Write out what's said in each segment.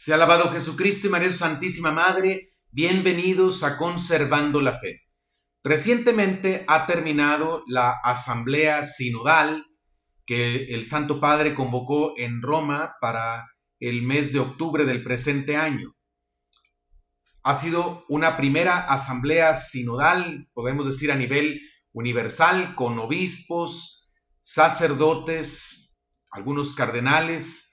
Sea alabado Jesucristo y María Santísima Madre. Bienvenidos a Conservando la Fe. Recientemente ha terminado la asamblea sinodal que el Santo Padre convocó en Roma para el mes de octubre del presente año. Ha sido una primera asamblea sinodal, podemos decir a nivel universal, con obispos, sacerdotes, algunos cardenales,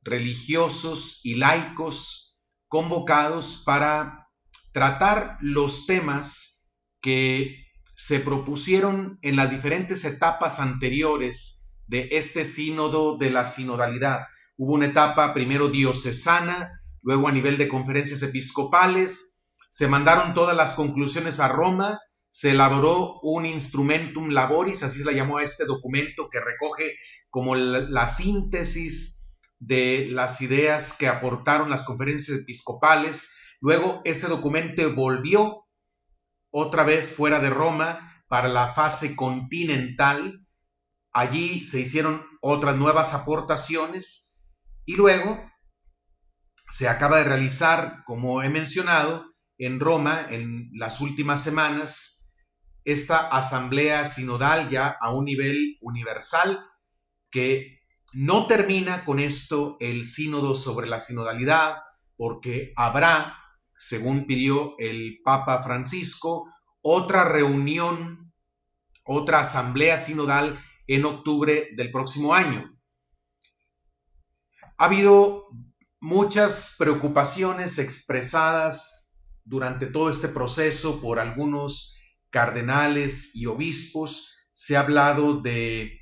religiosos y laicos convocados para tratar los temas que se propusieron en las diferentes etapas anteriores de este sínodo de la sinodalidad. Hubo una etapa primero diocesana, luego a nivel de conferencias episcopales, se mandaron todas las conclusiones a Roma, se elaboró un instrumentum laboris, así se le llamó a este documento que recoge como la síntesis de las ideas que aportaron las conferencias episcopales. Luego ese documento volvió otra vez fuera de Roma para la fase continental. Allí se hicieron otras nuevas aportaciones y luego se acaba de realizar, como he mencionado, en Roma en las últimas semanas, esta asamblea sinodal ya a un nivel universal que no termina con esto el sínodo sobre la sinodalidad, porque habrá, según pidió el Papa Francisco, otra reunión, otra asamblea sinodal en octubre del próximo año. Ha habido muchas preocupaciones expresadas durante todo este proceso por algunos cardenales y obispos. Se ha hablado de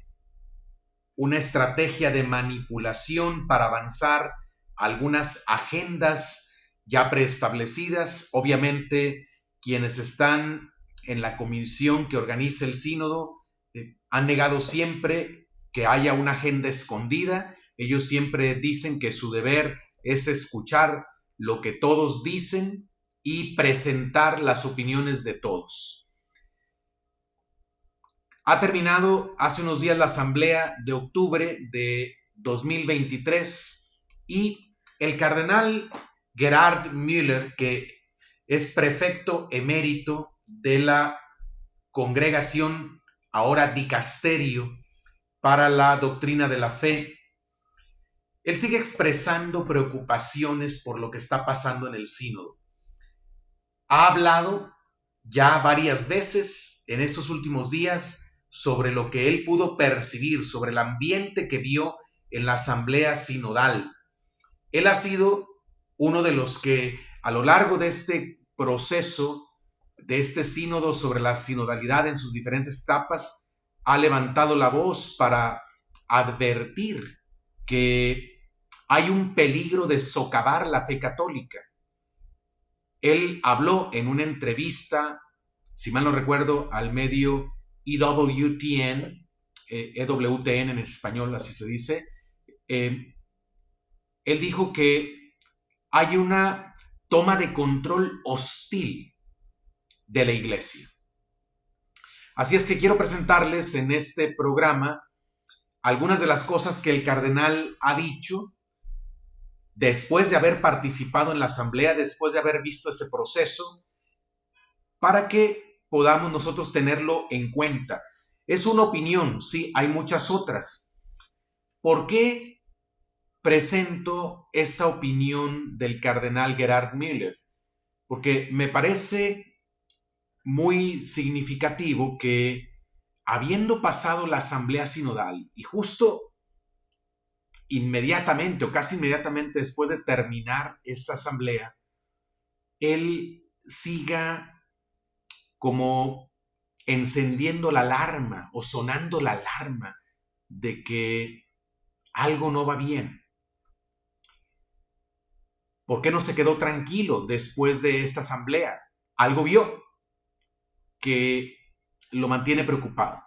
una estrategia de manipulación para avanzar algunas agendas ya preestablecidas. Obviamente, quienes están en la comisión que organiza el sínodo han negado siempre que haya una agenda escondida. Ellos siempre dicen que su deber es escuchar lo que todos dicen y presentar las opiniones de todos. Ha terminado hace unos días la asamblea de octubre de 2023 y el cardenal Gerhard Müller, que es prefecto emérito de la congregación, ahora dicasterio, para la doctrina de la fe, él sigue expresando preocupaciones por lo que está pasando en el sínodo. Ha hablado ya varias veces en estos últimos días sobre lo que él pudo percibir, sobre el ambiente que vio en la asamblea sinodal. Él ha sido uno de los que a lo largo de este proceso, de este sínodo sobre la sinodalidad en sus diferentes etapas, ha levantado la voz para advertir que hay un peligro de socavar la fe católica. Él habló en una entrevista, si mal no recuerdo, al medio EWTN, EWTN en español, así se dice. Él dijo que hay una toma de control hostil de la iglesia. Así es que quiero presentarles en este programa algunas de las cosas que el cardenal ha dicho después de haber participado en la asamblea, después de haber visto ese proceso, para que podamos nosotros tenerlo en cuenta. Es una opinión, sí, hay muchas otras. ¿Por qué presento esta opinión del cardenal Gerhard Müller? Porque me parece muy significativo que, habiendo pasado la asamblea sinodal y justo inmediatamente o casi inmediatamente después de terminar esta asamblea, él siga como encendiendo la alarma o sonando la alarma de que algo no va bien. ¿Por qué no se quedó tranquilo después de esta asamblea? Algo vio que lo mantiene preocupado.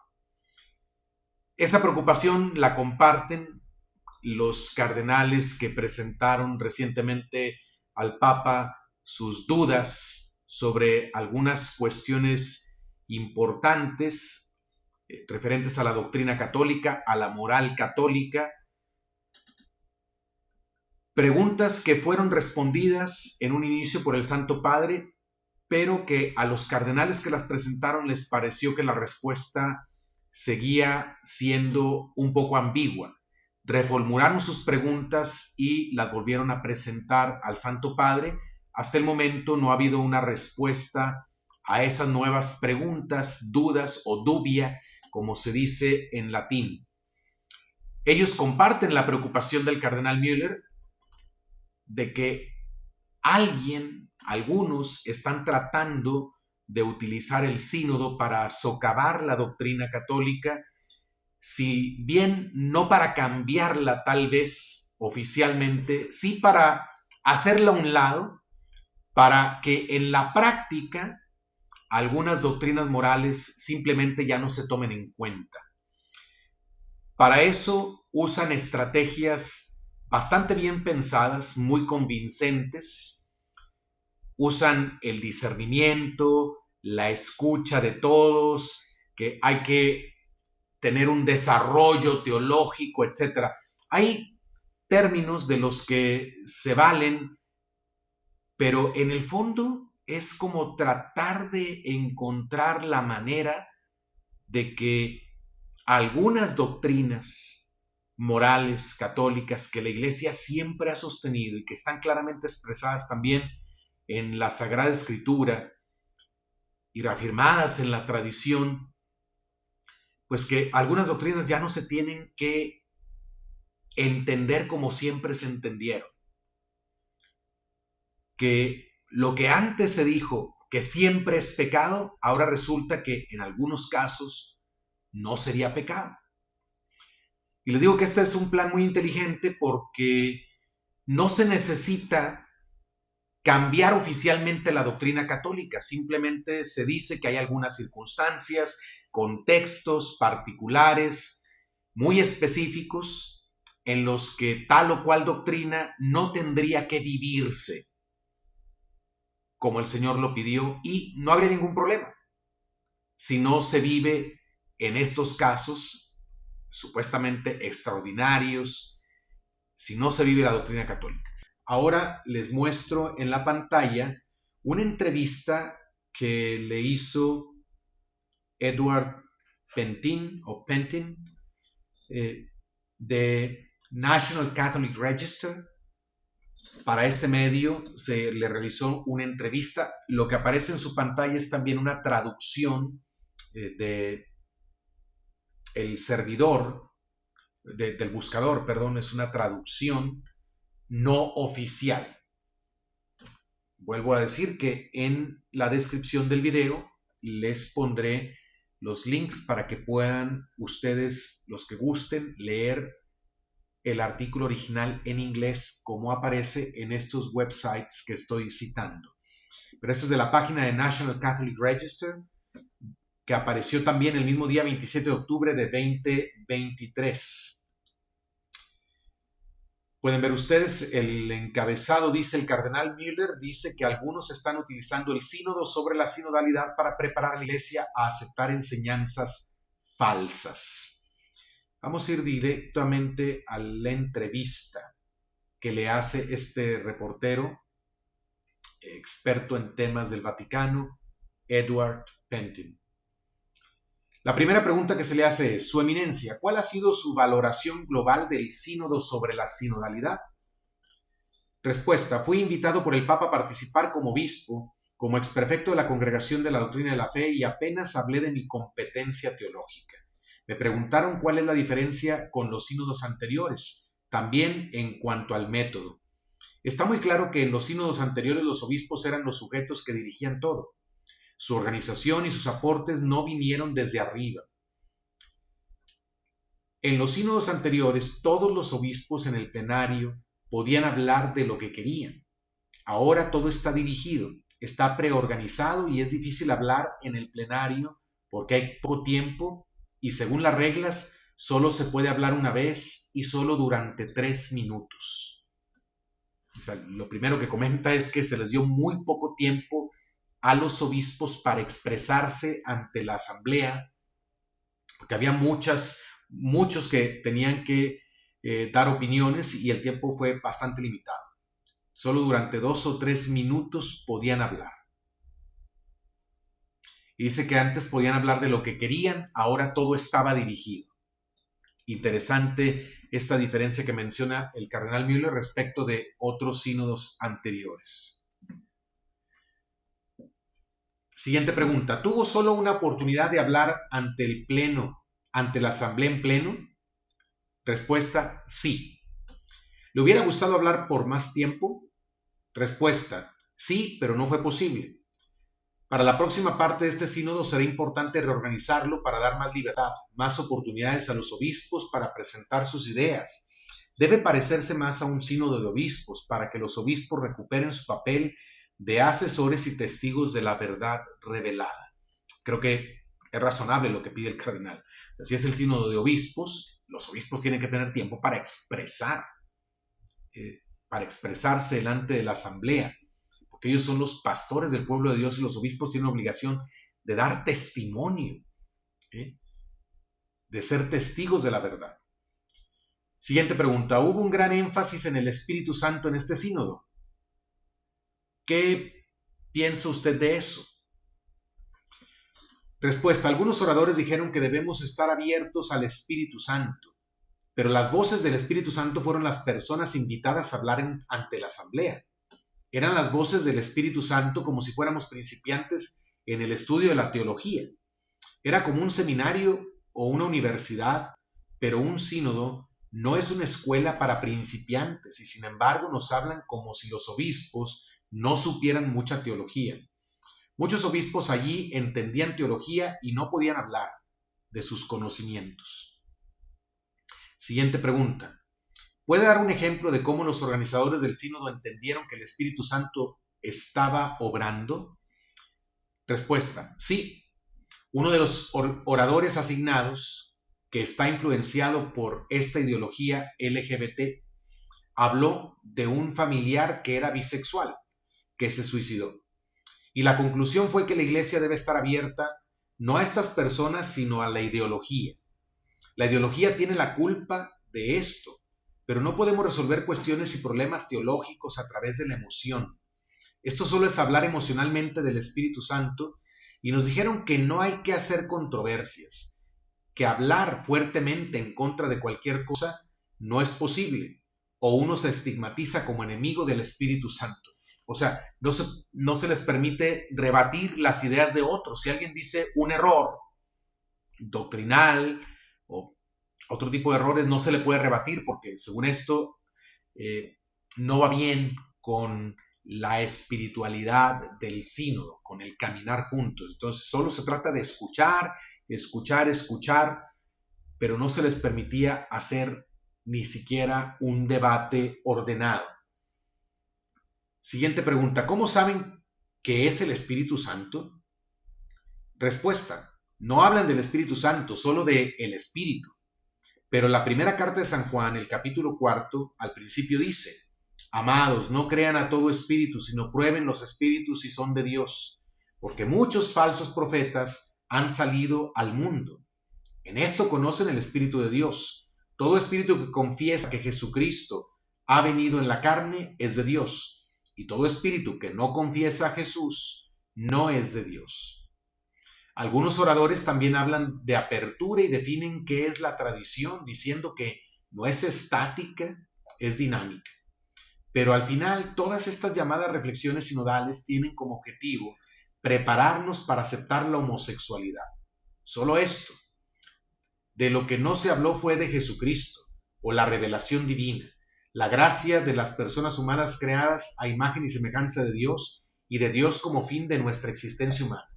Esa preocupación la comparten los cardenales que presentaron recientemente al Papa sus dudas sobre algunas cuestiones importantes referentes a la doctrina católica, a la moral católica. Preguntas que fueron respondidas en un inicio por el Santo Padre, pero que a los cardenales que las presentaron les pareció que la respuesta seguía siendo un poco ambigua. Reformularon sus preguntas y las volvieron a presentar al Santo Padre. Hasta el momento no ha habido una respuesta a esas nuevas preguntas, dudas o dubia, como se dice en latín. Ellos comparten la preocupación del cardenal Müller de que algunos están tratando de utilizar el sínodo para socavar la doctrina católica, si bien no para cambiarla tal vez oficialmente, sí para hacerla a un lado, para que en la práctica algunas doctrinas morales simplemente ya no se tomen en cuenta. Para eso usan estrategias bastante bien pensadas, muy convincentes. Usan el discernimiento, la escucha de todos, que hay que tener un desarrollo teológico, etc. Hay términos de los que se valen, pero en el fondo es como tratar de encontrar la manera de que algunas doctrinas morales católicas que la Iglesia siempre ha sostenido y que están claramente expresadas también en la Sagrada Escritura y reafirmadas en la tradición, pues que algunas doctrinas ya no se tienen que entender como siempre se entendieron. Que lo que antes se dijo que siempre es pecado, ahora resulta que en algunos casos no sería pecado. Y les digo que este es un plan muy inteligente porque no se necesita cambiar oficialmente la doctrina católica, simplemente se dice que hay algunas circunstancias, contextos particulares, muy específicos, en los que tal o cual doctrina no tendría que vivirse como el Señor lo pidió y no habría ningún problema si no se vive en estos casos supuestamente extraordinarios, si no se vive la doctrina católica. Ahora les muestro en la pantalla una entrevista que le hizo Edward Pentin de National Catholic Register. Para este medio se le realizó una entrevista. Lo que aparece en su pantalla es también una traducción de el servidor, del buscador, perdón, es una traducción no oficial. Vuelvo a decir que en la descripción del video les pondré los links para que puedan ustedes, los que gusten, leer el artículo original en inglés como aparece en estos websites que estoy citando. Pero este es de la página de National Catholic Register, que apareció también el mismo día 27 de octubre de 2023. Pueden ver ustedes, el encabezado dice: el cardenal Müller dice que algunos están utilizando el sínodo sobre la sinodalidad para preparar a la Iglesia a aceptar enseñanzas falsas. Vamos a ir directamente a la entrevista que le hace este reportero, experto en temas del Vaticano, Edward Pentin. La primera pregunta que se le hace es: Su Eminencia, ¿cuál ha sido su valoración global del sínodo sobre la sinodalidad? Respuesta: fui invitado por el Papa a participar como obispo, como exprefecto de la Congregación de la Doctrina de la Fe, y apenas hablé de mi competencia teológica. Me preguntaron cuál es la diferencia con los sínodos anteriores, también en cuanto al método. Está muy claro que en los sínodos anteriores los obispos eran los sujetos que dirigían todo. Su organización y sus aportes no vinieron desde arriba. En los sínodos anteriores, todos los obispos en el plenario podían hablar de lo que querían. Ahora todo está dirigido, está preorganizado y es difícil hablar en el plenario porque hay poco tiempo y según las reglas solo se puede hablar una vez y solo durante 3 minutos. O sea, lo primero que comenta es que se les dio muy poco tiempo a los obispos para expresarse ante la asamblea, porque había muchos que tenían que dar opiniones y el tiempo fue bastante limitado. Solo durante 2 o 3 minutos podían hablar. Y dice que antes podían hablar de lo que querían, ahora todo estaba dirigido. Interesante esta diferencia que menciona el cardenal Müller respecto de otros sínodos anteriores. Siguiente pregunta. ¿Tuvo solo una oportunidad de hablar ante el pleno, ante la asamblea en pleno? Respuesta, sí. ¿Le hubiera gustado hablar por más tiempo? Respuesta, sí, pero no fue posible. Para la próxima parte de este sínodo será importante reorganizarlo para dar más libertad, más oportunidades a los obispos para presentar sus ideas. Debe parecerse más a un sínodo de obispos para que los obispos recuperen su papel de asesores y testigos de la verdad revelada. Creo que es razonable lo que pide el cardenal. Si es el sínodo de obispos, los obispos tienen que tener tiempo para expresarse delante de la asamblea, porque ellos son los pastores del pueblo de Dios y los obispos tienen obligación de dar testimonio, de ser testigos de la verdad. Siguiente pregunta. ¿Hubo un gran énfasis en el Espíritu Santo en este sínodo? ¿Qué piensa usted de eso? Respuesta. Algunos oradores dijeron que debemos estar abiertos al Espíritu Santo, pero las voces del Espíritu Santo fueron las personas invitadas a hablar ante la asamblea. Eran las voces del Espíritu Santo como si fuéramos principiantes en el estudio de la teología. Era como un seminario o una universidad, pero un sínodo no es una escuela para principiantes y sin embargo nos hablan como si los obispos no supieran mucha teología. Muchos obispos allí entendían teología y no podían hablar de sus conocimientos. Siguiente pregunta. ¿Puede dar un ejemplo de cómo los organizadores del sínodo entendieron que el Espíritu Santo estaba obrando? Respuesta. Sí. Uno de los oradores asignados, que está influenciado por esta ideología LGBT, habló de un familiar que era bisexual, que se suicidó. Y la conclusión fue que la iglesia debe estar abierta no a estas personas, sino a la ideología. La ideología tiene la culpa de esto, pero no podemos resolver cuestiones y problemas teológicos a través de la emoción. Esto solo es hablar emocionalmente del Espíritu Santo y nos dijeron que no hay que hacer controversias, que hablar fuertemente en contra de cualquier cosa no es posible, o uno se estigmatiza como enemigo del Espíritu Santo. O sea, no se les permite rebatir las ideas de otros. Si alguien dice un error doctrinal o otro tipo de errores, no se le puede rebatir porque según esto no va bien con la espiritualidad del sínodo, con el caminar juntos. Entonces solo se trata de escuchar, pero no se les permitía hacer ni siquiera un debate ordenado. Siguiente pregunta. ¿Cómo saben qué es el Espíritu Santo? Respuesta. No hablan del Espíritu Santo, solo de el Espíritu. Pero la primera carta de San Juan, el capítulo 4, al principio dice: Amados, no crean a todo espíritu, sino prueben los espíritus si son de Dios, porque muchos falsos profetas han salido al mundo. En esto conocen el Espíritu de Dios. Todo espíritu que confiesa que Jesucristo ha venido en la carne es de Dios. Y todo espíritu que no confiesa a Jesús no es de Dios. Algunos oradores también hablan de apertura y definen qué es la tradición, diciendo que no es estática, es dinámica. Pero al final, todas estas llamadas reflexiones sinodales tienen como objetivo prepararnos para aceptar la homosexualidad. Solo esto. De lo que no se habló fue de Jesucristo o la revelación divina, la gracia de las personas humanas creadas a imagen y semejanza de Dios y de Dios como fin de nuestra existencia humana.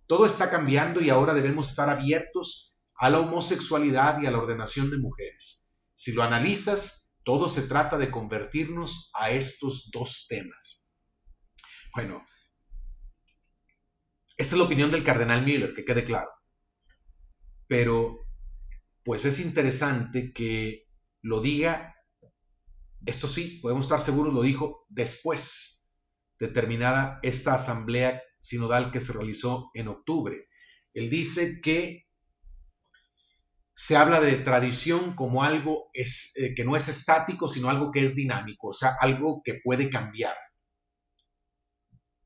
Todo está cambiando y ahora debemos estar abiertos a la homosexualidad y a la ordenación de mujeres. Si lo analizas, todo se trata de convertirnos a estos dos temas. Bueno, esta es la opinión del cardenal Müller, que quede claro. Pero, pues es interesante que lo diga. Esto sí, podemos estar seguros, lo dijo después de terminada esta asamblea sinodal que se realizó en octubre. Él dice que se habla de tradición como algo que no es estático, sino algo que es dinámico, o sea, algo que puede cambiar.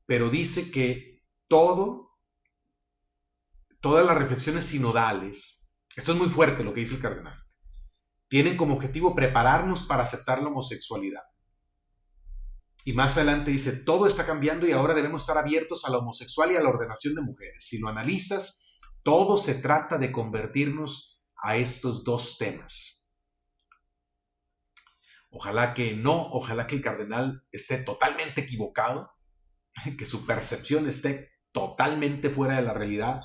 Pero dice que todas las reflexiones sinodales, esto es muy fuerte lo que dice el cardenal, tienen como objetivo prepararnos para aceptar la homosexualidad. Y más adelante dice, todo está cambiando y ahora debemos estar abiertos a la homosexual y a la ordenación de mujeres. Si lo analizas, todo se trata de convertirnos a estos dos temas. Ojalá que no, ojalá que el cardenal esté totalmente equivocado, que su percepción esté totalmente fuera de la realidad,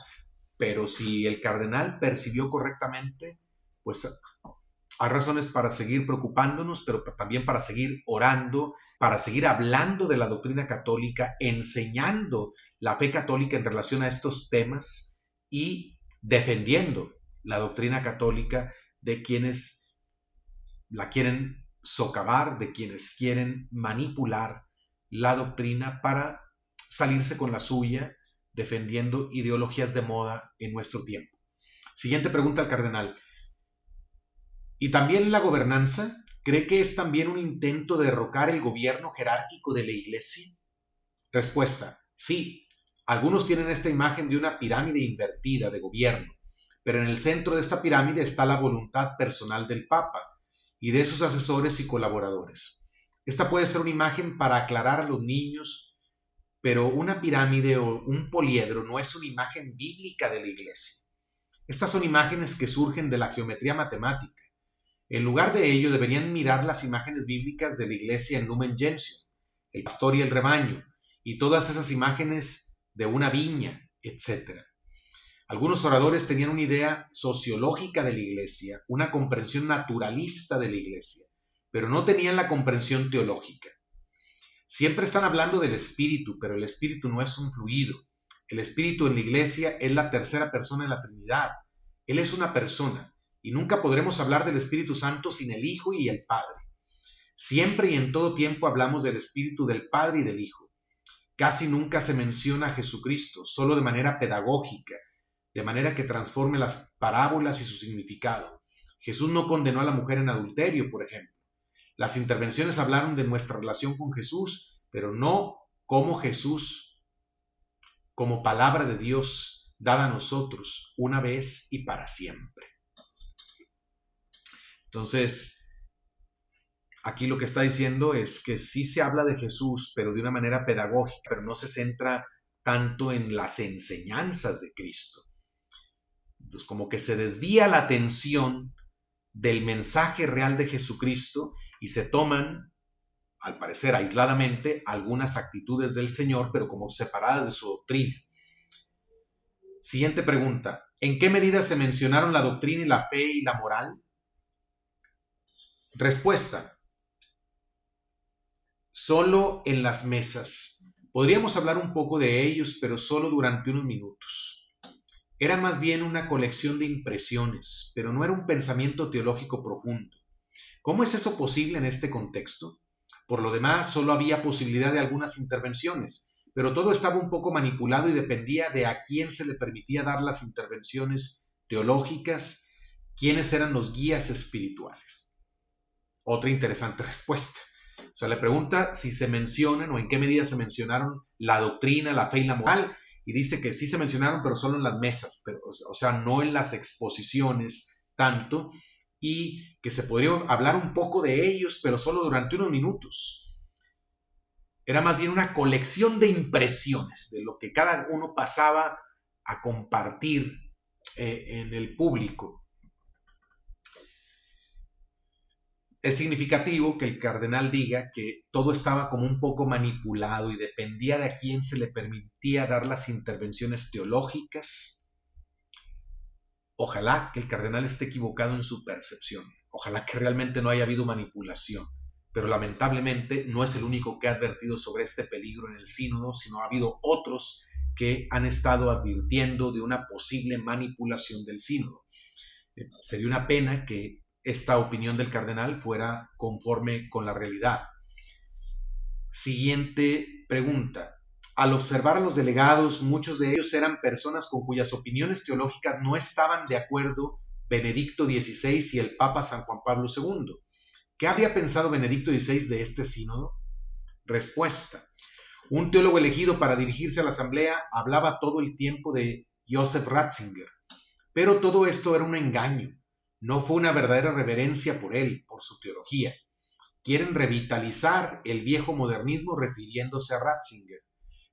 pero si el cardenal percibió correctamente, pues hay razones para seguir preocupándonos, pero también para seguir orando, para seguir hablando de la doctrina católica, enseñando la fe católica en relación a estos temas y defendiendo la doctrina católica de quienes la quieren socavar, de quienes quieren manipular la doctrina para salirse con la suya, defendiendo ideologías de moda en nuestro tiempo. Siguiente pregunta al cardenal. ¿Y también la gobernanza? ¿Cree que es también un intento de derrocar el gobierno jerárquico de la Iglesia? Respuesta, sí. Algunos tienen esta imagen de una pirámide invertida de gobierno, pero en el centro de esta pirámide está la voluntad personal del Papa y de sus asesores y colaboradores. Esta puede ser una imagen para aclarar a los niños, pero una pirámide o un poliedro no es una imagen bíblica de la Iglesia. Estas son imágenes que surgen de la geometría matemática. En lugar de ello, deberían mirar las imágenes bíblicas de la iglesia en Lumen Gentium, el pastor y el rebaño, y todas esas imágenes de una viña, etc. Algunos oradores tenían una idea sociológica de la iglesia, una comprensión naturalista de la iglesia, pero no tenían la comprensión teológica. Siempre están hablando del espíritu, pero el espíritu no es un fluido. El espíritu en la iglesia es la tercera persona de la Trinidad. Él es una persona. Y nunca podremos hablar del Espíritu Santo sin el Hijo y el Padre. Siempre y en todo tiempo hablamos del Espíritu del Padre y del Hijo. Casi nunca se menciona a Jesucristo, solo de manera pedagógica, de manera que transforme las parábolas y su significado. Jesús no condenó a la mujer en adulterio, por ejemplo. Las intervenciones hablaron de nuestra relación con Jesús, pero no como Jesús, como palabra de Dios dada a nosotros una vez y para siempre. Entonces, aquí lo que está diciendo es que sí se habla de Jesús, pero de una manera pedagógica, pero no se centra tanto en las enseñanzas de Cristo. Entonces, como que se desvía la atención del mensaje real de Jesucristo y se toman, al parecer aisladamente, algunas actitudes del Señor, pero como separadas de su doctrina. Siguiente pregunta. ¿En qué medida se mencionaron la doctrina y la fe y la moral? Respuesta. Solo en las mesas. Podríamos hablar un poco de ellos, pero solo durante unos minutos. Era más bien una colección de impresiones, pero no era un pensamiento teológico profundo. ¿Cómo es eso posible en este contexto? Por lo demás, solo había posibilidad de algunas intervenciones, pero todo estaba un poco manipulado y dependía de a quién se le permitía dar las intervenciones teológicas, quiénes eran los guías espirituales. Otra interesante respuesta. O sea, le pregunta si se mencionan o en qué medida se mencionaron la doctrina, la fe y la moral, y dice que sí se mencionaron, pero solo en las mesas, pero, o sea, no en las exposiciones tanto, y que se podría hablar un poco de ellos, pero solo durante unos minutos. Era más bien una colección de impresiones, de lo que cada uno pasaba a compartir en el público. Es significativo que el cardenal diga que todo estaba como un poco manipulado y dependía de a quién se le permitía dar las intervenciones teológicas. Ojalá que el cardenal esté equivocado en su percepción. Ojalá que realmente no haya habido manipulación. Pero lamentablemente no es el único que ha advertido sobre este peligro en el sínodo, sino ha habido otros que han estado advirtiendo de una posible manipulación del sínodo. Sería una pena que esta opinión del cardenal fuera conforme con la realidad. Siguiente pregunta. Al observar a los delegados, muchos de ellos eran personas con cuyas opiniones teológicas no estaban de acuerdo Benedicto XVI y el Papa San Juan Pablo II. ¿Qué habría pensado Benedicto XVI de este sínodo? Respuesta. Un teólogo elegido para dirigirse a la asamblea hablaba todo el tiempo de Joseph Ratzinger, pero todo esto era un engaño. No fue una verdadera reverencia por él, por su teología. Quieren revitalizar el viejo modernismo refiriéndose a Ratzinger,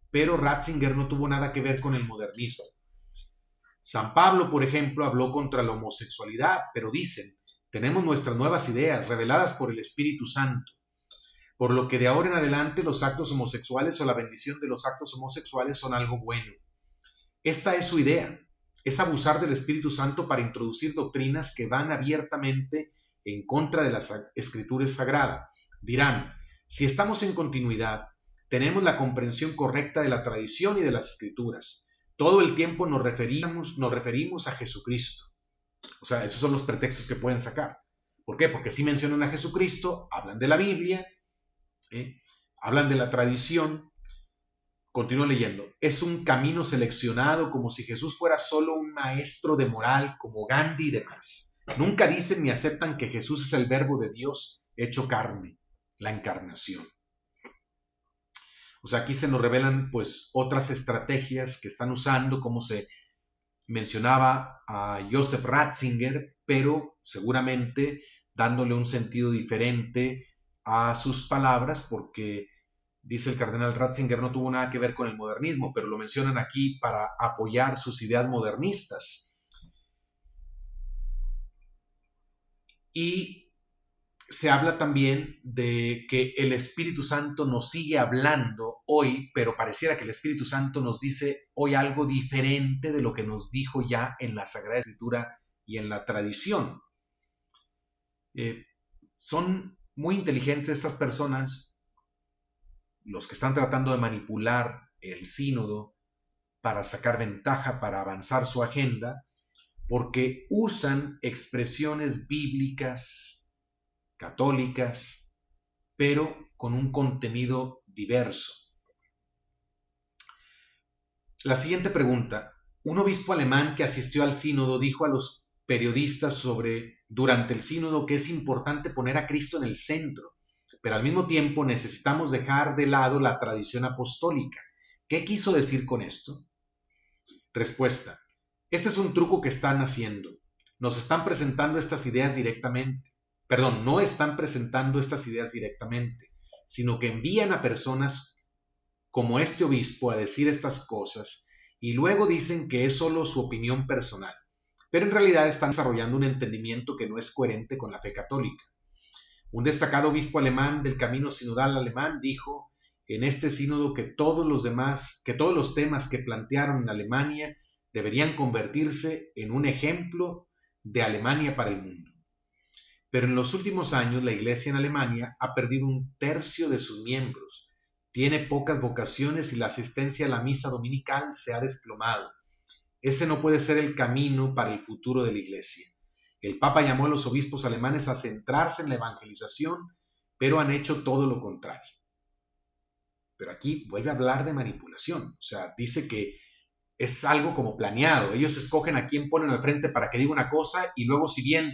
pero Ratzinger no tuvo nada que ver con el modernismo. San Pablo, por ejemplo, habló contra la homosexualidad, pero dicen, tenemos nuestras nuevas ideas reveladas por el Espíritu Santo, por lo que de ahora en adelante los actos homosexuales o la bendición de los actos homosexuales son algo bueno. Esta es su idea, es abusar del Espíritu Santo para introducir doctrinas que van abiertamente en contra de la Escritura Sagrada. Dirán, si estamos en continuidad, tenemos la comprensión correcta de la tradición y de las Escrituras. Todo el tiempo nos referimos a Jesucristo. O sea, esos son los pretextos que pueden sacar. ¿Por qué? Porque si mencionan a Jesucristo, hablan de la Biblia, hablan de la tradición. Continúo leyendo. Es un camino seleccionado como si Jesús fuera solo un maestro de moral como Gandhi y demás. Nunca dicen ni aceptan que Jesús es el verbo de Dios hecho carne, la encarnación. O sea, aquí se nos revelan pues otras estrategias que están usando, como se mencionaba a Joseph Ratzinger, pero seguramente dándole un sentido diferente a sus palabras, porque dice el cardenal Ratzinger no tuvo nada que ver con el modernismo, pero lo mencionan aquí para apoyar sus ideas modernistas. Y se habla también de que el Espíritu Santo nos sigue hablando hoy, pero pareciera que el Espíritu Santo nos dice hoy algo diferente de lo que nos dijo ya en la Sagrada Escritura y en la tradición. Son muy inteligentes estas personas, los que están tratando de manipular el sínodo para sacar ventaja, para avanzar su agenda, porque usan expresiones bíblicas, católicas, pero con un contenido diverso. La siguiente pregunta. Un obispo alemán que asistió al sínodo dijo a los periodistas durante el sínodo que es importante poner a Cristo en el centro, pero al mismo tiempo necesitamos dejar de lado la tradición apostólica. ¿Qué quiso decir con esto? Respuesta. Este es un truco que están haciendo. Nos están presentando estas ideas directamente. No están presentando estas ideas directamente, sino que envían a personas como este obispo a decir estas cosas y luego dicen que es solo su opinión personal, pero en realidad están desarrollando un entendimiento que no es coherente con la fe católica. Un destacado obispo alemán del camino sinodal alemán dijo en este sínodo que todos los temas que plantearon en Alemania deberían convertirse en un ejemplo de Alemania para el mundo. Pero en los últimos años la Iglesia en Alemania ha perdido 1/3 de sus miembros, tiene pocas vocaciones y la asistencia a la misa dominical se ha desplomado. Ese no puede ser el camino para el futuro de la Iglesia. El Papa llamó a los obispos alemanes a centrarse en la evangelización, pero han hecho todo lo contrario. Pero aquí vuelve a hablar de manipulación, o sea, dice que es algo como planeado. Ellos escogen a quién ponen al frente para que diga una cosa y luego, si bien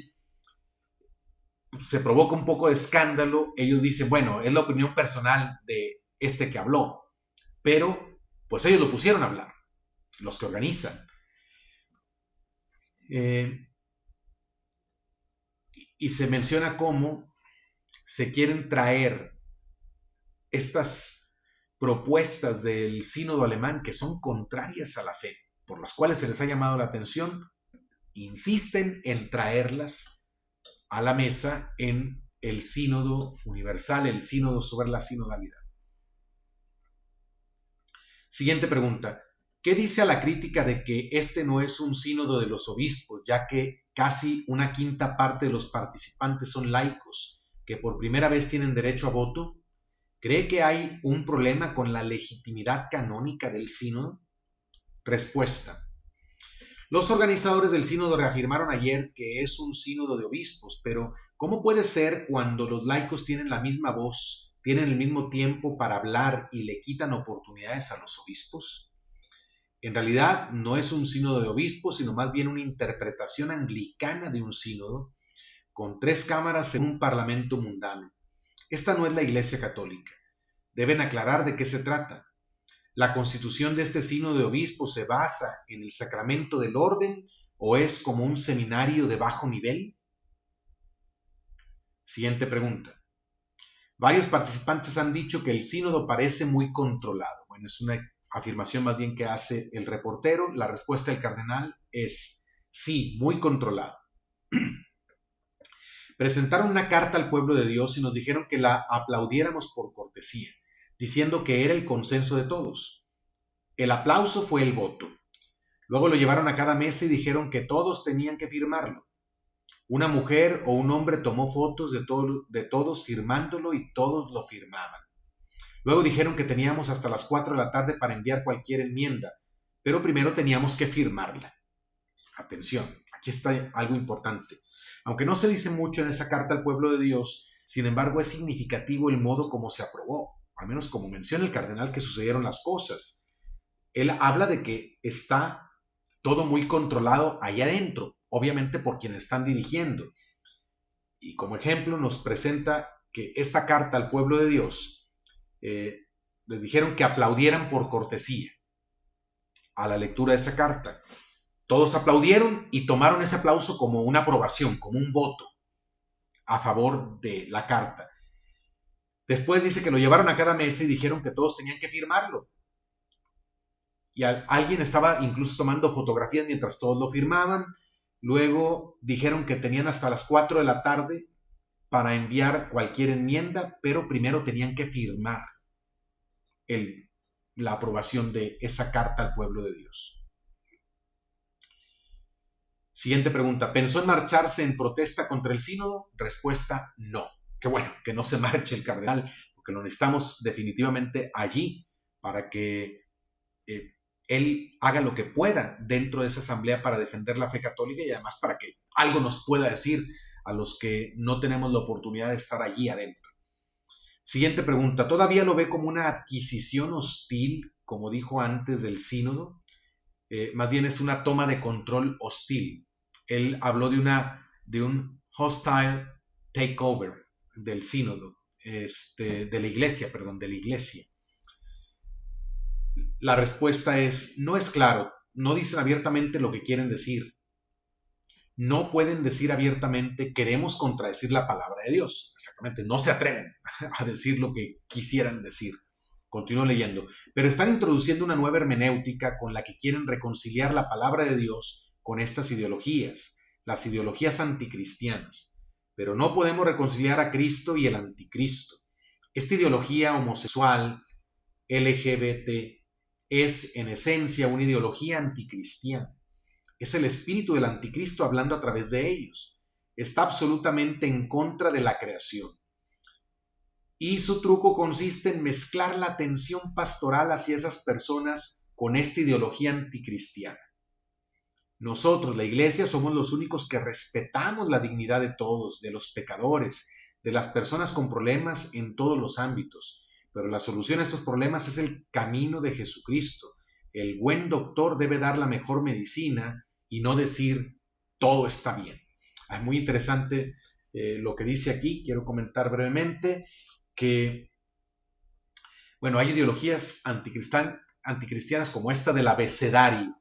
se provoca un poco de escándalo, ellos dicen, bueno, es la opinión personal de este que habló, pero pues ellos lo pusieron a hablar, los que organizan. Y se menciona cómo se quieren traer estas propuestas del sínodo alemán que son contrarias a la fe, por las cuales se les ha llamado la atención, insisten en traerlas a la mesa en el sínodo universal, el sínodo sobre la sinodalidad. Siguiente pregunta. ¿Qué dice a la crítica de que este no es un sínodo de los obispos, ya que casi 1/5 parte de los participantes son laicos, que por primera vez tienen derecho a voto? ¿Cree que hay un problema con la legitimidad canónica del sínodo? Respuesta. Los organizadores del sínodo reafirmaron ayer que es un sínodo de obispos, pero ¿cómo puede ser cuando los laicos tienen la misma voz, tienen el mismo tiempo para hablar y le quitan oportunidades a los obispos? En realidad no es un sínodo de obispos, sino más bien una interpretación anglicana de un sínodo con 3 cámaras en un parlamento mundano. Esta no es la Iglesia Católica. Deben aclarar de qué se trata. ¿La constitución de este sínodo de obispos se basa en el sacramento del orden o es como un seminario de bajo nivel? Siguiente pregunta. Varios participantes han dicho que el sínodo parece muy controlado. Bueno, es una afirmación más bien que hace el reportero. La respuesta del cardenal es sí, muy controlado. Presentaron una carta al pueblo de Dios y nos dijeron que la aplaudiéramos por cortesía, diciendo que era el consenso de todos. El aplauso fue el voto. Luego lo llevaron a cada mesa y dijeron que todos tenían que firmarlo. Una mujer o un hombre tomó fotos de todos firmándolo y todos lo firmaban. Luego dijeron que teníamos hasta las 4 de la tarde para enviar cualquier enmienda, pero primero teníamos que firmarla. Atención, aquí está algo importante. Aunque no se dice mucho en esa carta al pueblo de Dios, sin embargo es significativo el modo como se aprobó, al menos como menciona el cardenal que sucedieron las cosas. Él habla de que está todo muy controlado allá adentro, obviamente por quienes están dirigiendo. Y como ejemplo nos presenta que esta carta al pueblo de Dios les dijeron que aplaudieran por cortesía a la lectura de esa carta. Todos aplaudieron y tomaron ese aplauso como una aprobación, como un voto a favor de la carta. Después dice que lo llevaron a cada mesa y dijeron que todos tenían que firmarlo. Y alguien estaba incluso tomando fotografías mientras todos lo firmaban. Luego dijeron que tenían hasta las 4 de la tarde para enviar cualquier enmienda, pero primero tenían que firmar la aprobación de esa carta al pueblo de Dios. Siguiente pregunta. ¿Pensó en marcharse en protesta contra el sínodo? Respuesta, no. Qué bueno que no se marche el cardenal, porque lo necesitamos definitivamente allí para que él haga lo que pueda dentro de esa asamblea para defender la fe católica y además para que algo nos pueda decir a los que no tenemos la oportunidad de estar allí adentro. Siguiente pregunta. ¿Todavía lo ve como una adquisición hostil, como dijo antes del sínodo? Más bien es una toma de control hostil. Él habló de un hostile takeover del sínodo, de la iglesia. La respuesta es, no es claro, no dicen abiertamente lo que quieren decir. No pueden decir abiertamente, queremos contradecir la palabra de Dios. Exactamente, no se atreven a decir lo que quisieran decir. Continúo leyendo. Pero están introduciendo una nueva hermenéutica con la que quieren reconciliar la palabra de Dios con estas ideologías, las ideologías anticristianas. Pero no podemos reconciliar a Cristo y el anticristo. Esta ideología homosexual, LGBT, es en esencia una ideología anticristiana. Es el espíritu del anticristo hablando a través de ellos. Está absolutamente en contra de la creación. Y su truco consiste en mezclar la atención pastoral hacia esas personas con esta ideología anticristiana. Nosotros, la iglesia, somos los únicos que respetamos la dignidad de todos, de los pecadores, de las personas con problemas en todos los ámbitos. Pero la solución a estos problemas es el camino de Jesucristo. El buen doctor debe dar la mejor medicina y no decir todo está bien. Es muy interesante lo que dice aquí. Quiero comentar brevemente que, bueno, hay ideologías anticristianas como esta del abecedario,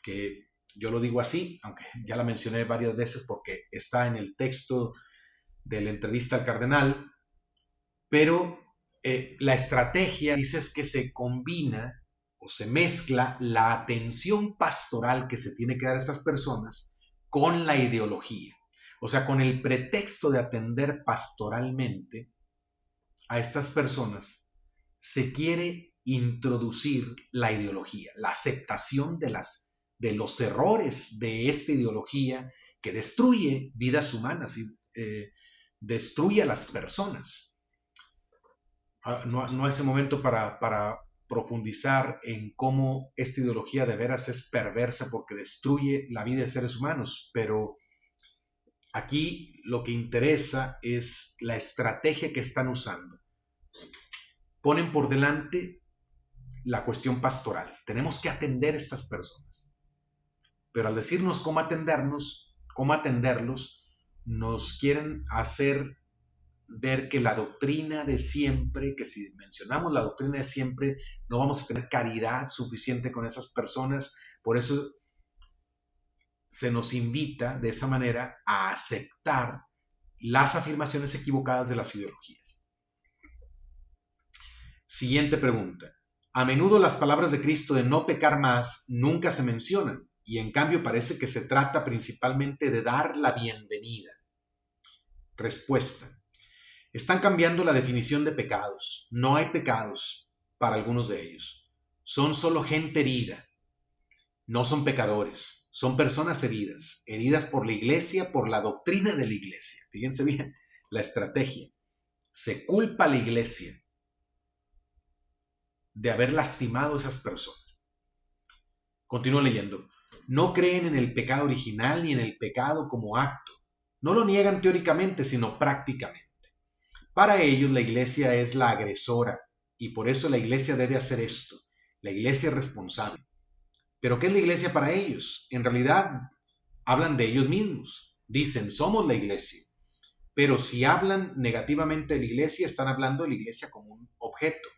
que yo lo digo así, aunque ya la mencioné varias veces porque está en el texto de la entrevista al cardenal, pero la estrategia, dice, es que se combina o se mezcla la atención pastoral que se tiene que dar a estas personas con la ideología. O sea, con el pretexto de atender pastoralmente a estas personas, se quiere introducir la ideología, la aceptación de los errores de esta ideología que destruye vidas humanas y destruye a las personas. No es el momento para profundizar en cómo esta ideología de veras es perversa porque destruye la vida de seres humanos, pero aquí lo que interesa es la estrategia que están usando. Ponen por delante la cuestión pastoral. Tenemos que atender a estas personas. Pero al decirnos cómo atenderlos, nos quieren hacer ver que la doctrina de siempre, que si mencionamos la doctrina de siempre, no vamos a tener caridad suficiente con esas personas. Por eso se nos invita de esa manera a aceptar las afirmaciones equivocadas de las ideologías. Siguiente pregunta. A menudo las palabras de Cristo de no pecar más nunca se mencionan, y en cambio parece que se trata principalmente de dar la bienvenida. Respuesta. Están cambiando la definición de pecados. No hay pecados para algunos de ellos. Son solo gente herida. No son pecadores. Son personas heridas. Heridas por la iglesia, por la doctrina de la iglesia. Fíjense bien, la estrategia. Se culpa a la iglesia de haber lastimado a esas personas. Continúo leyendo. No creen en el pecado original ni en el pecado como acto. No lo niegan teóricamente, sino prácticamente. Para ellos la iglesia es la agresora y por eso la iglesia debe hacer esto. La iglesia es responsable. ¿Pero qué es la iglesia para ellos? En realidad hablan de ellos mismos. Dicen, somos la iglesia. Pero si hablan negativamente de la iglesia, están hablando de la iglesia como un objeto.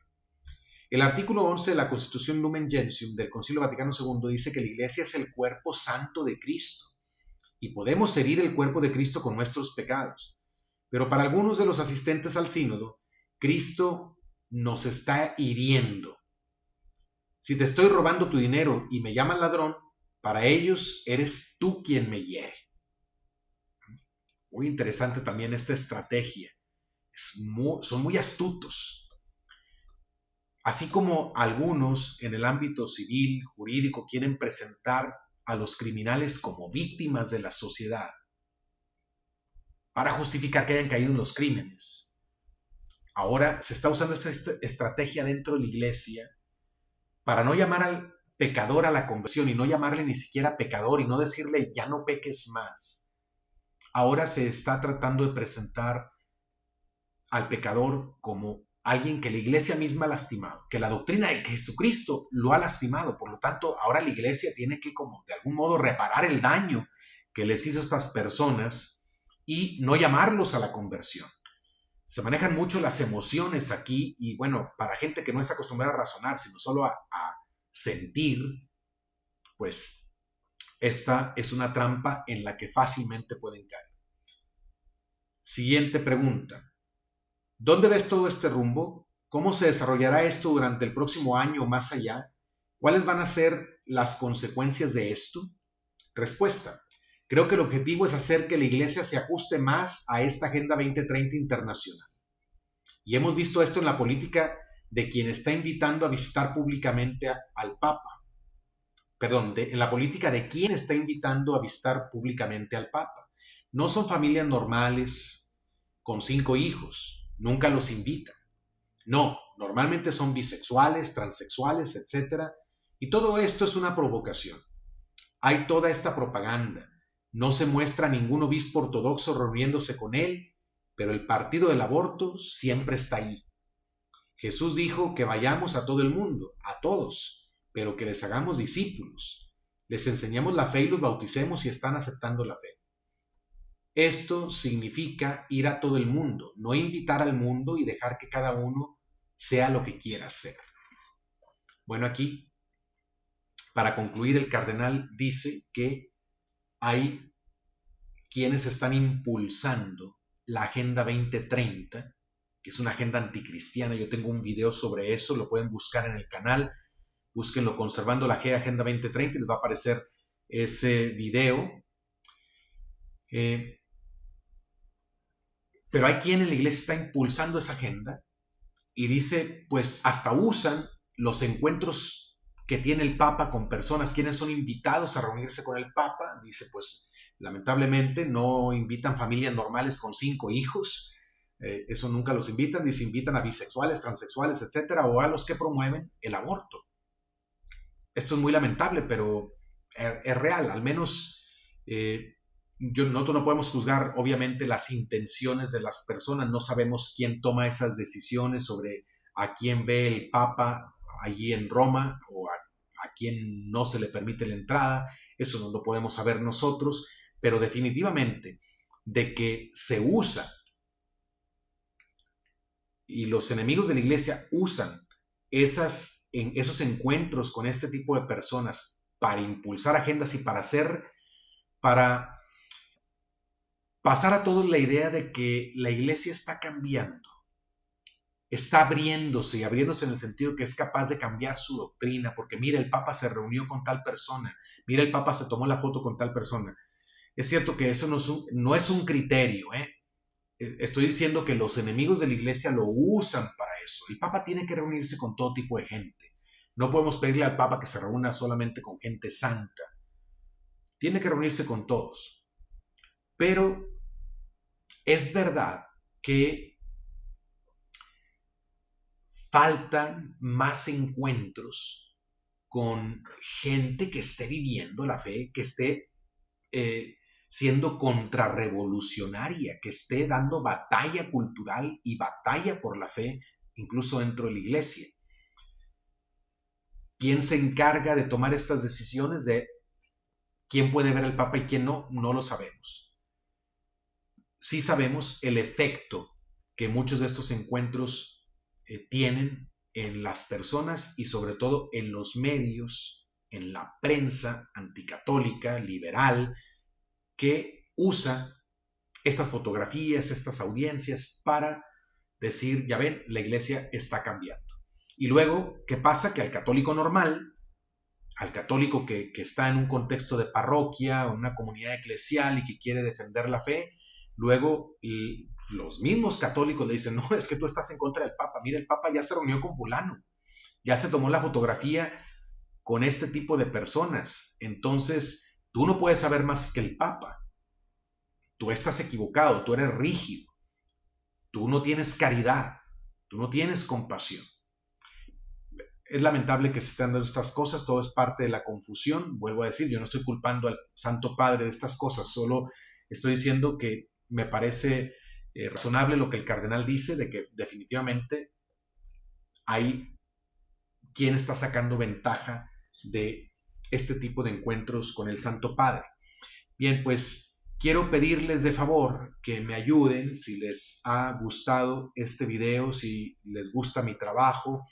El artículo 11 de la Constitución Lumen Gentium del Concilio Vaticano II dice que la iglesia es el cuerpo santo de Cristo y podemos herir el cuerpo de Cristo con nuestros pecados. Pero para algunos de los asistentes al sínodo, Cristo nos está hiriendo. Si te estoy robando tu dinero y me llaman ladrón, para ellos eres tú quien me hiere. Muy interesante también esta estrategia. Son muy astutos. Así como algunos en el ámbito civil, jurídico, quieren presentar a los criminales como víctimas de la sociedad para justificar que hayan caído en los crímenes. Ahora se está usando esta estrategia dentro de la iglesia para no llamar al pecador a la conversión y no llamarle ni siquiera pecador y no decirle ya no peques más. Ahora se está tratando de presentar al pecador como alguien que la iglesia misma ha lastimado, que la doctrina de Jesucristo lo ha lastimado. Por lo tanto, ahora la iglesia tiene que, como de algún modo, reparar el daño que les hizo a estas personas y no llamarlos a la conversión. Se manejan mucho las emociones aquí y, bueno, para gente que no está acostumbrada a razonar, sino solo a sentir, pues esta es una trampa en la que fácilmente pueden caer. Siguiente pregunta. ¿Dónde ves todo este rumbo? ¿Cómo se desarrollará esto durante el próximo año o más allá? ¿Cuáles van a ser las consecuencias de esto? Respuesta. Creo que el objetivo es hacer que la iglesia se ajuste más a esta Agenda 2030 internacional. Y hemos visto esto en la política de quien está invitando a visitar públicamente al Papa. En la política de quien está invitando a visitar públicamente al Papa. No son familias normales con 5 hijos. Nunca los invitan. No, normalmente son bisexuales, transexuales, etc. Y todo esto es una provocación. Hay toda esta propaganda. No se muestra ningún obispo ortodoxo reuniéndose con él, pero el partido del aborto siempre está ahí. Jesús dijo que vayamos a todo el mundo, a todos, pero que les hagamos discípulos. Les enseñemos la fe y los bauticemos si están aceptando la fe. Esto significa ir a todo el mundo, no invitar al mundo y dejar que cada uno sea lo que quiera ser. Bueno, aquí, para concluir, el cardenal dice que hay quienes están impulsando la Agenda 2030, que es una agenda anticristiana. Yo tengo un video sobre eso, lo pueden buscar en el canal. Búsquenlo, Conservando la Agenda 2030, y les va a aparecer ese video. Pero hay quien en la iglesia está impulsando esa agenda y dice, pues hasta usan los encuentros que tiene el Papa con personas, quienes son invitados a reunirse con el Papa. Dice, pues lamentablemente no invitan familias normales con 5 hijos, eso nunca los invitan, ni se invitan a bisexuales, transexuales, etcétera, o a los que promueven el aborto. Esto es muy lamentable, pero es real, al menos... nosotros no podemos juzgar, obviamente, las intenciones de las personas. No sabemos quién toma esas decisiones sobre a quién ve el Papa allí en Roma o a quien no se le permite la entrada, eso no lo podemos saber nosotros, pero definitivamente de que se usa y los enemigos de la iglesia usan esos encuentros con este tipo de personas para impulsar agendas y para pasar a todos la idea de que la iglesia está cambiando, está abriéndose y abriéndose en el sentido que es capaz de cambiar su doctrina, porque mira, el Papa se reunió con tal persona, mira, el Papa se tomó la foto con tal persona. Es cierto que eso no es un criterio, ¿eh? Estoy diciendo que los enemigos de la iglesia lo usan para eso. El Papa tiene que reunirse con todo tipo de gente. No podemos pedirle al Papa que se reúna solamente con gente santa. Tiene que reunirse con todos. Pero es verdad que faltan más encuentros con gente que esté viviendo la fe, que esté siendo contrarrevolucionaria, que esté dando batalla cultural y batalla por la fe, incluso dentro de la iglesia. ¿Quién se encarga de tomar estas decisiones de quién puede ver al Papa y quién no? No lo sabemos. Sí sabemos el efecto que muchos de estos encuentros tienen en las personas y sobre todo en los medios, en la prensa anticatólica, liberal, que usa estas fotografías, estas audiencias para decir, ya ven, la iglesia está cambiando. Y luego, ¿qué pasa? Que al católico normal, al católico que está en un contexto de parroquia o una comunidad eclesial y que quiere defender la fe, luego los mismos católicos le dicen, no, es que tú estás en contra del Papa. Mira, el Papa ya se reunió con fulano, ya se tomó la fotografía con este tipo de personas. Entonces, tú no puedes saber más que el Papa. Tú estás equivocado, tú eres rígido, tú no tienes caridad, tú no tienes compasión. Es lamentable que se estén dando estas cosas, todo es parte de la confusión. Vuelvo a decir, yo no estoy culpando al Santo Padre de estas cosas, solo estoy diciendo que me parece razonable lo que el cardenal dice, de que definitivamente hay quien está sacando ventaja de este tipo de encuentros con el Santo Padre. Bien, pues quiero pedirles de favor que me ayuden si les ha gustado este video, si les gusta mi trabajo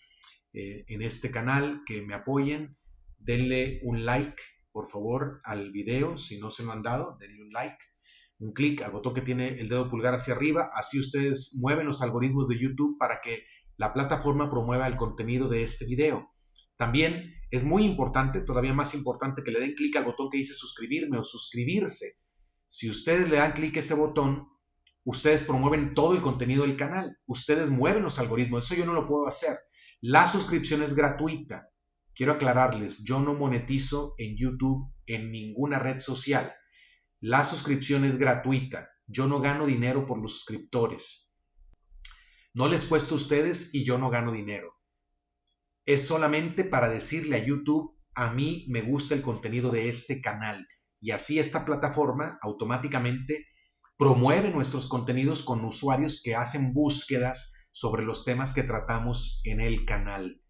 en este canal, que me apoyen, denle un like, por favor, al video, si no se lo han dado, denle un like, un clic al botón que tiene el dedo pulgar hacia arriba, así ustedes mueven los algoritmos de YouTube para que la plataforma promueva el contenido de este video. También es muy importante, todavía más importante, que le den clic al botón que dice suscribirme o suscribirse. Si ustedes le dan clic a ese botón, ustedes promueven todo el contenido del canal. Ustedes mueven los algoritmos. Eso yo no lo puedo hacer. La suscripción es gratuita. Quiero aclararles, yo no monetizo en YouTube, en ninguna red social. La suscripción es gratuita. Yo no gano dinero por los suscriptores. No les cuesta a ustedes y yo no gano dinero. Es solamente para decirle a YouTube, a mí me gusta el contenido de este canal. Y así esta plataforma automáticamente promueve nuestros contenidos con usuarios que hacen búsquedas sobre los temas que tratamos en el canal.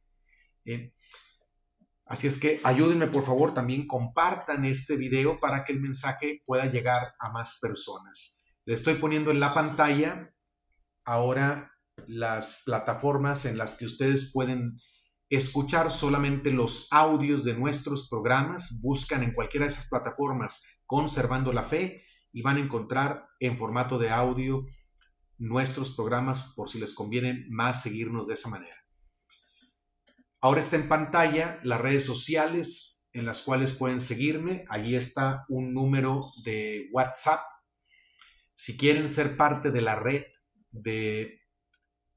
Así es que ayúdenme, por favor, también compartan este video para que el mensaje pueda llegar a más personas. Le estoy poniendo en la pantalla ahora las plataformas en las que ustedes pueden escuchar solamente los audios de nuestros programas. Buscan en cualquiera de esas plataformas Conservando la Fe y van a encontrar en formato de audio nuestros programas por si les conviene más seguirnos de esa manera. Ahora está en pantalla las redes sociales en las cuales pueden seguirme. Allí está un número de WhatsApp. Si quieren ser parte de la red de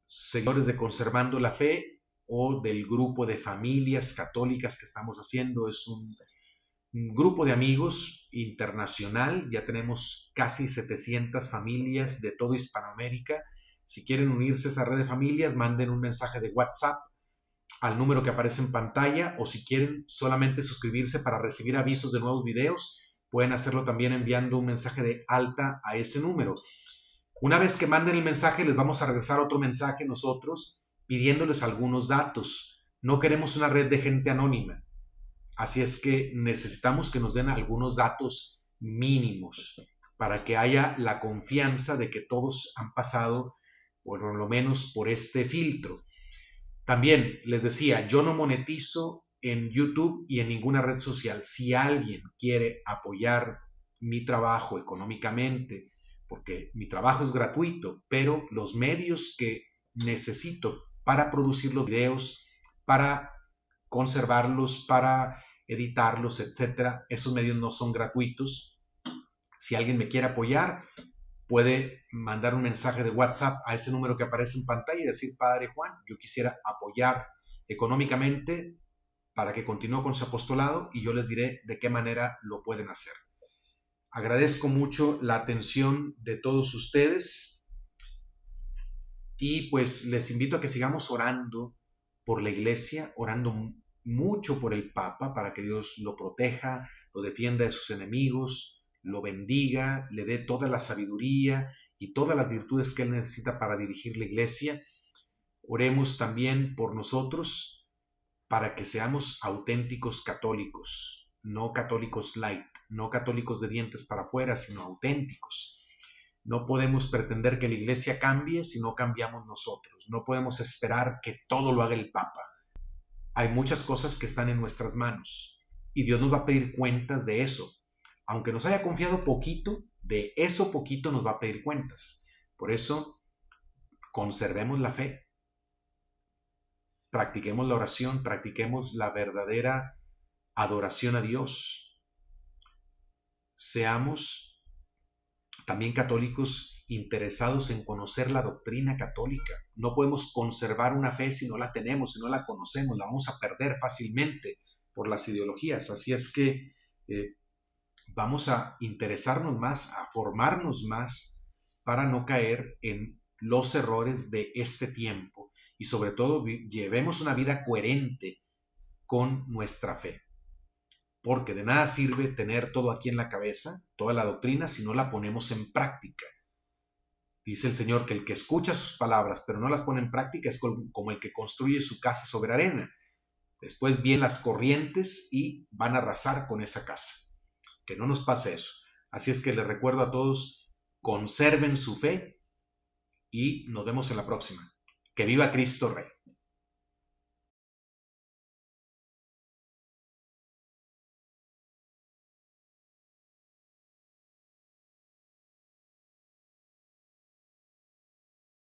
seguidores de Conservando la Fe o del grupo de familias católicas que estamos haciendo, es un grupo de amigos internacional. Ya tenemos casi 700 familias de toda Hispanoamérica. Si quieren unirse a esa red de familias, manden un mensaje de WhatsApp al número que aparece en pantalla, o si quieren solamente suscribirse para recibir avisos de nuevos videos, pueden hacerlo también enviando un mensaje de alta a ese número. Una vez que manden el mensaje, les vamos a regresar otro mensaje nosotros pidiéndoles algunos datos. No queremos una red de gente anónima. Así es que necesitamos que nos den algunos datos mínimos para que haya la confianza de que todos han pasado por lo menos por este filtro. También les decía, yo no monetizo en YouTube y en ninguna red social. Si alguien quiere apoyar mi trabajo económicamente, porque mi trabajo es gratuito, pero los medios que necesito para producir los videos, para conservarlos, para editarlos, etcétera, esos medios no son gratuitos. Si alguien me quiere apoyar, puede mandar un mensaje de WhatsApp a ese número que aparece en pantalla y decir: Padre Juan, yo quisiera apoyar económicamente para que continúe con su apostolado, y yo les diré de qué manera lo pueden hacer. Agradezco mucho la atención de todos ustedes y pues les invito a que sigamos orando por la iglesia, orando mucho por el Papa para que Dios lo proteja, lo defienda de sus enemigos, lo bendiga, le dé toda la sabiduría y todas las virtudes que él necesita para dirigir la iglesia. Oremos también por nosotros para que seamos auténticos católicos, no católicos light, no católicos de dientes para afuera, sino auténticos. No podemos pretender que la iglesia cambie si no cambiamos nosotros. No podemos esperar que todo lo haga el Papa. Hay muchas cosas que están en nuestras manos y Dios nos va a pedir cuentas de eso. Aunque nos haya confiado poquito, de eso poquito nos va a pedir cuentas. Por eso, conservemos la fe, practiquemos la oración, practiquemos la verdadera adoración a Dios. Seamos también católicos interesados en conocer la doctrina católica. No podemos conservar una fe si no la tenemos, si no la conocemos. La vamos a perder fácilmente por las ideologías. Así es que vamos a interesarnos más, a formarnos más para no caer en los errores de este tiempo y sobre todo llevemos una vida coherente con nuestra fe. Porque de nada sirve tener todo aquí en la cabeza, toda la doctrina, si no la ponemos en práctica. Dice el Señor que el que escucha sus palabras pero no las pone en práctica es como el que construye su casa sobre arena. Después vienen las corrientes y van a arrasar con esa casa. Que no nos pase eso. Así es que les recuerdo a todos, conserven su fe y nos vemos en la próxima. Que viva Cristo Rey.